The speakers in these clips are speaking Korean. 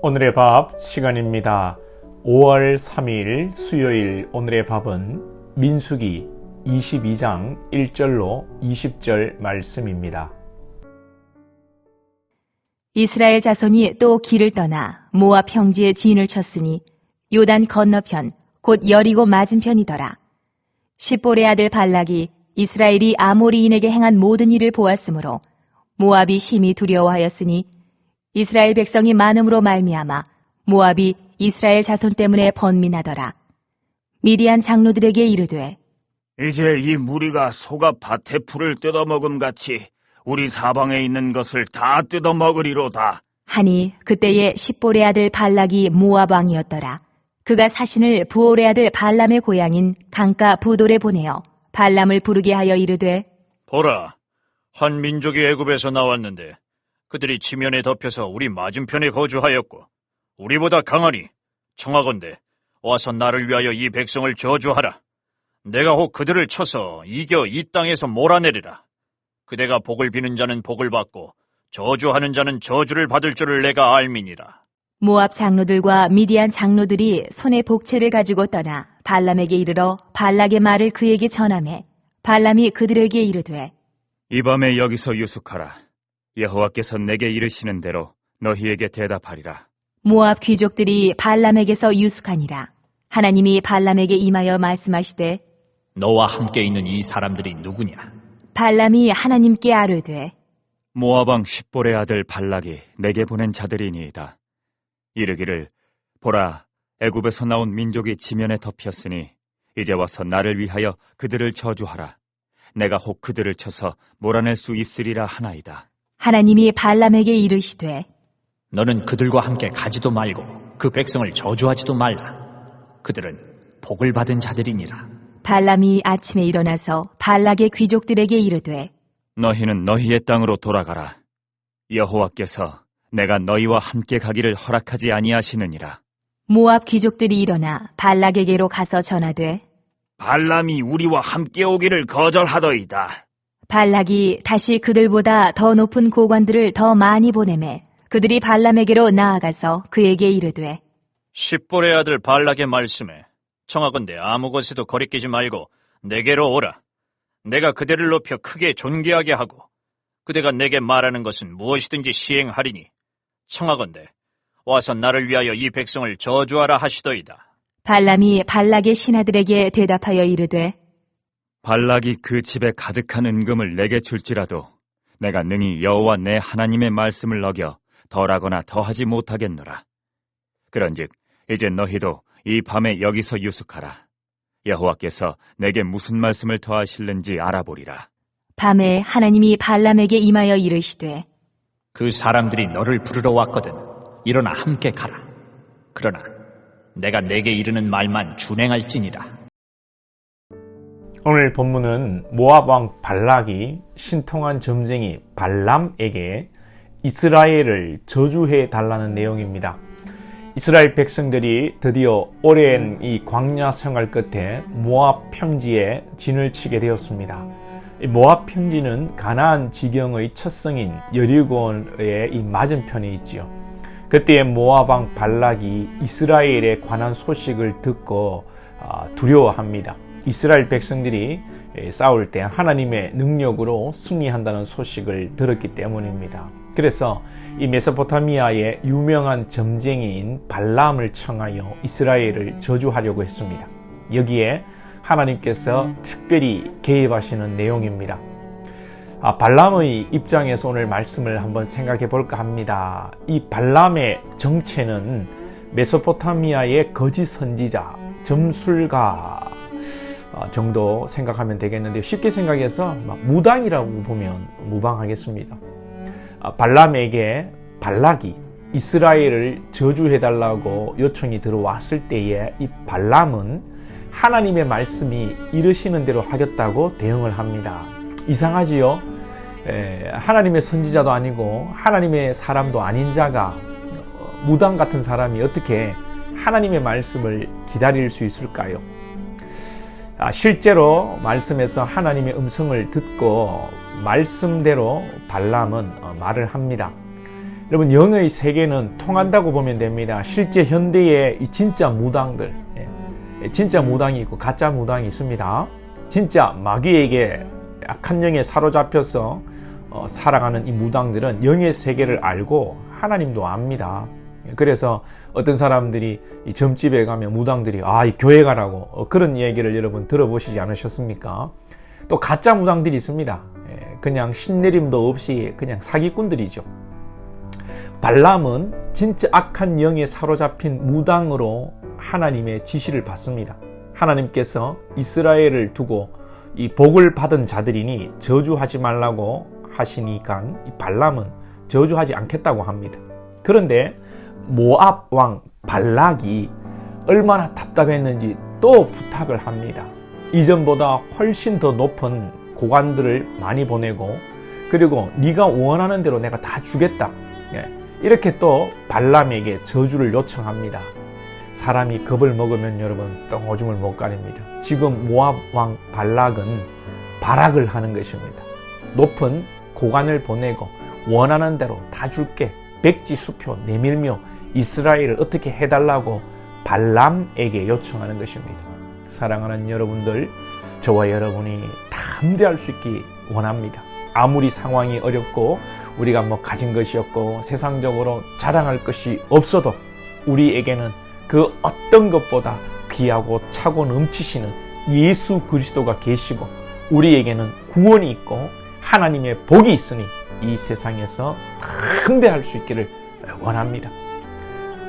오늘의 밥 시간입니다. 5월 3일 수요일 오늘의 밥은 민수기 22장 1절로 20절 말씀입니다. 이스라엘 자손이 또 길을 떠나 모압 평지에 진을 쳤으니 요단 건너편 곧 여리고 맞은편이더라. 십볼의 아들 발락이 이스라엘이 아모리인에게 행한 모든 일을 보았으므로 모압이 심히 두려워하였으니 이스라엘 백성이 많음으로 말미암아 모압이 이스라엘 자손 때문에 번민하더라. 미디안 장로들에게 이르되 이제 이 무리가 소가 밭의 풀을 뜯어먹음 같이 우리 사방에 있는 것을 다 뜯어먹으리로다. 하니 그때에 십볼의 아들 발락이 모압 왕이었더라. 그가 사신을 부올의 아들 발람의 고향인 강가 부돌에 보내어 발람을 부르게 하여 이르되 보라, 한 민족이 애굽에서 나왔는데 그들이 지면에 덮여서 우리 맞은편에 거주하였고 우리보다 강하니 청하건대 와서 나를 위하여 이 백성을 저주하라. 내가 혹 그들을 쳐서 이겨 이 땅에서 몰아내리라. 그대가 복을 비는 자는 복을 받고 저주하는 자는 저주를 받을 줄을 내가 알미니라. 모압 장로들과 미디안 장로들이 손에 복채를 가지고 떠나 발람에게 이르러 발락의 말을 그에게 전하매 발람이 그들에게 이르되 이 밤에 여기서 유숙하라. 여호와께서 내게 이르시는 대로 너희에게 대답하리라. 모압 귀족들이 발람에게서 유숙하니라. 하나님이 발람에게 임하여 말씀하시되 너와 함께 있는 이 사람들이 누구냐? 발람이 하나님께 아뢰되 모압 왕 십볼의 아들 발락이 내게 보낸 자들이니이다. 이르기를 보라, 애굽에서 나온 민족이 지면에 덮였으니 이제 와서 나를 위하여 그들을 저주하라. 내가 혹 그들을 쳐서 몰아낼 수 있으리라 하나이다. 하나님이 발람에게 이르시되 너는 그들과 함께 가지도 말고 그 백성을 저주하지도 말라. 그들은 복을 받은 자들이니라. 발람이 아침에 일어나서 발락의 귀족들에게 이르되 너희는 너희의 땅으로 돌아가라. 여호와께서 내가 너희와 함께 가기를 허락하지 아니하시느니라. 모압 귀족들이 일어나 발락에게로 가서 전하되 발람이 우리와 함께 오기를 거절하더이다. 발락이 다시 그들보다 더 높은 고관들을 더 많이 보내매 그들이 발람에게로 나아가서 그에게 이르되 십볼의 아들 발락의 말씀에 청하건대 아무 곳에도 거리끼지 말고 내게로 오라. 내가 그대를 높여 크게 존귀하게 하고 그대가 내게 말하는 것은 무엇이든지 시행하리니 청하건대 와서 나를 위하여 이 백성을 저주하라 하시더이다. 발람이 발락의 신하들에게 대답하여 이르되 발락이 그 집에 가득한 은금을 내게 줄지라도 내가 능히 여호와 내 하나님의 말씀을 어겨 덜하거나 더하지 못하겠노라. 그런즉 이제 너희도 이 밤에 여기서 유숙하라. 여호와께서 내게 무슨 말씀을 더하실는지 알아보리라. 밤에 하나님이 발람에게 임하여 이르시되 그 사람들이 너를 부르러 왔거든. 일어나 함께 가라. 그러나 내가 내게 이르는 말만 준행할지니라. 오늘 본문은 모압 왕 발락이 신통한 점쟁이 발람에게 이스라엘을 저주해 달라는 내용입니다. 이스라엘 백성들이 드디어 오랜 이 광야 생활 끝에 모압 평지에 진을 치게 되었습니다. 모압 평지는 가나안 지경의 첫 성인 여리고의 이 맞은편에 있지요. 그때 모압 왕 발락이 이스라엘에 관한 소식을 듣고 두려워합니다. 이스라엘 백성들이 싸울 때 하나님의 능력으로 승리한다는 소식을 들었기 때문입니다. 그래서 이 메소포타미아의 유명한 점쟁이인 발람을 청하여 이스라엘을 저주하려고 했습니다. 여기에 하나님께서 특별히 개입하시는 내용입니다. 발람의 입장에서 오늘 말씀을 한번 생각해 볼까 합니다. 이 발람의 정체는 메소포타미아의 거짓 선지자, 점술가 정도 생각하면 되겠는데 쉽게 생각해서 무당이라고 보면 무방하겠습니다. 발람에게 발락이 이스라엘을 저주해달라고 요청이 들어왔을 때에 이 발람은 하나님의 말씀이 이르시는 대로 하겠다고 대응을 합니다. 이상하지요? 하나님의 선지자도 아니고 하나님의 사람도 아닌 자가 무당 같은 사람이 어떻게 하나님의 말씀을 기다릴 수 있을까요? 실제로 말씀에서 하나님의 음성을 듣고 말씀대로 발람은 말을 합니다. 여러분, 영의 세계는 통한다고 보면 됩니다. 실제 현대에 이 진짜 무당들, 진짜 무당이 있고 가짜 무당이 있습니다. 진짜 마귀에게 악한 영에 사로잡혀서 살아가는 이 무당들은 영의 세계를 알고 하나님도 압니다. 그래서 어떤 사람들이 이 점집에 가면 무당들이 이 교회 가라고 그런 얘기를 여러분 들어보시지 않으셨습니까? 또 가짜 무당들이 있습니다. 그냥 신내림도 없이 그냥 사기꾼들이죠. 발람은 진짜 악한 영에 사로잡힌 무당으로 하나님의 지시를 받습니다. 하나님께서 이스라엘을 두고 이 복을 받은 자들이니 저주하지 말라고 하시니까 이 발람은 저주하지 않겠다고 합니다. 그런데 모압 왕 발락이 얼마나 답답했는지 또 부탁을 합니다. 이전보다 훨씬 더 높은 고관들을 많이 보내고, 그리고 네가 원하는 대로 내가 다 주겠다, 이렇게 또 발람에게 저주를 요청합니다. 사람이 겁을 먹으면 여러분 또 오줌을 못 가립니다. 지금 모압 왕 발락은 발악을 하는 것입니다. 높은 고관을 보내고 원하는 대로 다 줄게, 백지 수표 내밀며 이스라엘을 어떻게 해달라고 발람에게 요청하는 것입니다. 사랑하는 여러분들, 저와 여러분이 담대할 수 있기 원합니다. 아무리 상황이 어렵고 우리가 가진 것이 없고 세상적으로 자랑할 것이 없어도 우리에게는 그 어떤 것보다 귀하고 차고 넘치시는 예수 그리스도가 계시고 우리에게는 구원이 있고 하나님의 복이 있으니 이 세상에서 담대할 수 있기를 원합니다.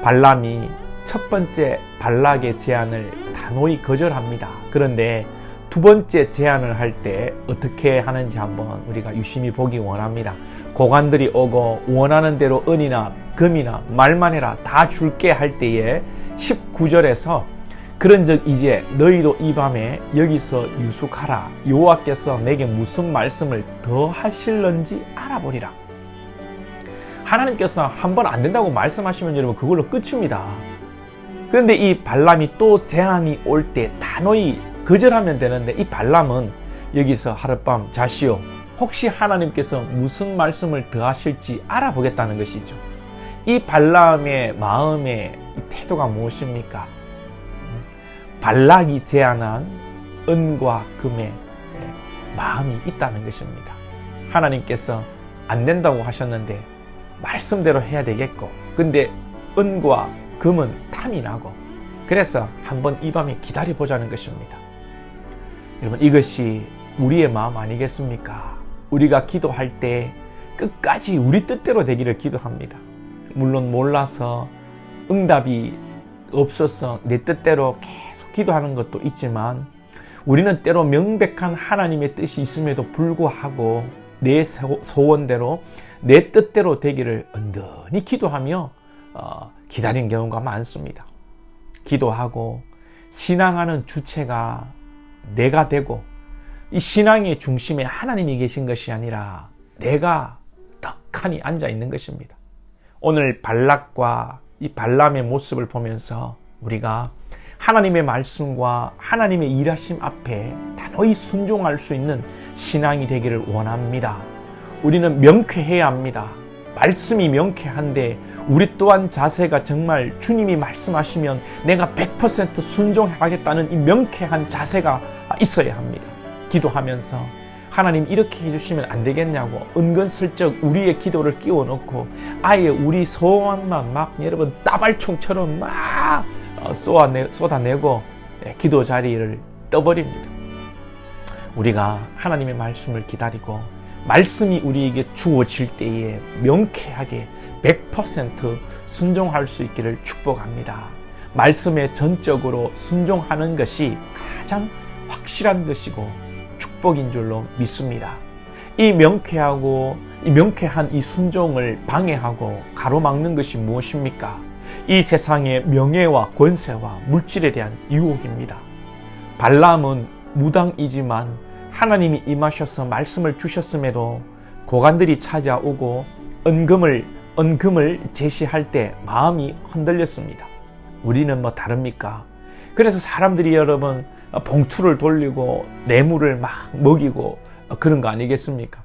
발람이 첫 번째 발락의 제안을 단호히 거절합니다. 그런데 두 번째 제안을 할 때 어떻게 하는지 한번 우리가 유심히 보기 원합니다. 고관들이 오고 원하는 대로 은이나 금이나 말만 해라 다 줄게 할 때에 19절에서 그런즉 이제 너희도 이 밤에 여기서 유숙하라. 여호와께서 내게 무슨 말씀을 더 하실런지 알아보리라. 하나님께서 한 번 안 된다고 말씀하시면 여러분 그걸로 끝입니다. 그런데 이 발람이 또 제안이 올 때 단호히 거절하면 되는데, 이 발람은 여기서 하룻밤 자시오. 혹시 하나님께서 무슨 말씀을 더 하실지 알아보겠다는 것이죠. 이 발람의 마음의 이 태도가 무엇입니까? 발락이 제안한 은과 금의 마음이 있다는 것입니다. 하나님께서 안 된다고 하셨는데 말씀대로 해야 되겠고, 근데 은과 금은 탐이 나고, 그래서 한번 이 밤에 기다려보자는 것입니다. 여러분, 이것이 우리의 마음 아니겠습니까? 우리가 기도할 때 끝까지 우리 뜻대로 되기를 기도합니다. 물론 몰라서 응답이 없어서 내 뜻대로 계속 기도하는 것도 있지만, 우리는 때로 명백한 하나님의 뜻이 있음에도 불구하고 내 소원대로 내 뜻대로 되기를 은근히 기도하며 기다린 경우가 많습니다. 기도하고 신앙하는 주체가 내가 되고, 이 신앙의 중심에 하나님이 계신 것이 아니라 내가 떡하니 앉아 있는 것입니다. 오늘 발락과 이 발람의 모습을 보면서 우리가 하나님의 말씀과 하나님의 일하심 앞에 단호히 순종할 수 있는 신앙이 되기를 원합니다. 우리는 명쾌해야 합니다. 말씀이 명쾌한데 우리 또한 자세가 정말 주님이 말씀하시면 내가 100% 순종하겠다는 이 명쾌한 자세가 있어야 합니다. 기도하면서 하나님 이렇게 해주시면 안 되겠냐고 은근슬쩍 우리의 기도를 끼워 넣고 아예 우리 소원만 막 여러분 따발총처럼 막 쏟아내고 기도 자리를 떠버립니다. 우리가 하나님의 말씀을 기다리고 말씀이 우리에게 주어질 때에 명쾌하게 100% 순종할 수 있기를 축복합니다. 말씀에 전적으로 순종하는 것이 가장 확실한 것이고 축복인 줄로 믿습니다. 이 명쾌한 이 순종을 방해하고 가로막는 것이 무엇입니까? 이 세상의 명예와 권세와 물질에 대한 유혹입니다. 발람은 무당이지만 하나님이 임하셔서 말씀을 주셨음에도 고관들이 찾아오고 은금을 제시할 때 마음이 흔들렸습니다. 우리는 뭐 다릅니까? 그래서 사람들이 여러분 봉투를 돌리고 뇌물을 막 먹이고 그런 거 아니겠습니까?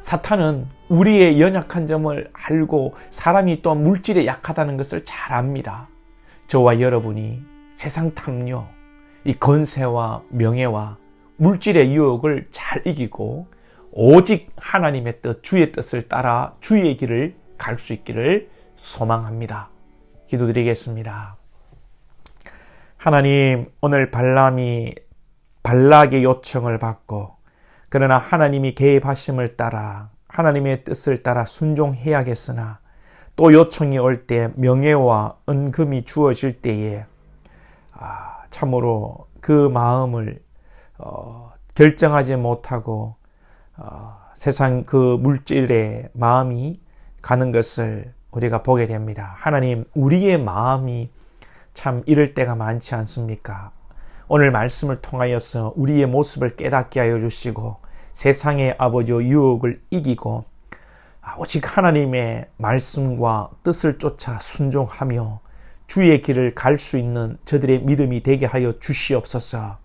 사탄은 우리의 연약한 점을 알고 사람이 또 물질에 약하다는 것을 잘 압니다. 저와 여러분이 세상 탐욕, 이 권세와 명예와 물질의 유혹을 잘 이기고 오직 하나님의 뜻, 주의 뜻을 따라 주의 길을 갈 수 있기를 소망합니다. 기도드리겠습니다. 하나님, 오늘 발락의 요청을 받고 그러나 하나님이 개입하심을 따라 하나님의 뜻을 따라 순종해야겠으나 또 요청이 올 때 명예와 은금이 주어질 때에 참으로 그 마음을 결정하지 못하고 세상 그 물질에 마음이 가는 것을 우리가 보게 됩니다. 하나님, 우리의 마음이 참 이럴 때가 많지 않습니까? 오늘 말씀을 통하여서 우리의 모습을 깨닫게 하여 주시고 세상의 아버지의 유혹을 이기고 오직 하나님의 말씀과 뜻을 쫓아 순종하며 주의 길을 갈 수 있는 저들의 믿음이 되게 하여 주시옵소서.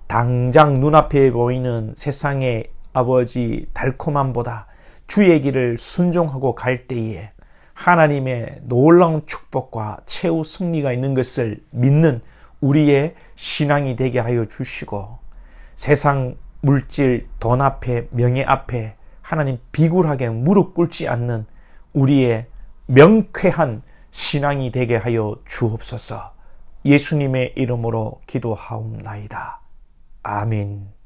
당장 눈앞에 보이는 세상의 아버지 달콤함보다 주의 길을 순종하고 갈 때에 하나님의 놀라운 축복과 최후 승리가 있는 것을 믿는 우리의 신앙이 되게 하여 주시고 세상 물질, 돈 앞에, 명예 앞에 하나님 비굴하게 무릎 꿇지 않는 우리의 명쾌한 신앙이 되게 하여 주옵소서. 예수님의 이름으로 기도하옵나이다. 아멘.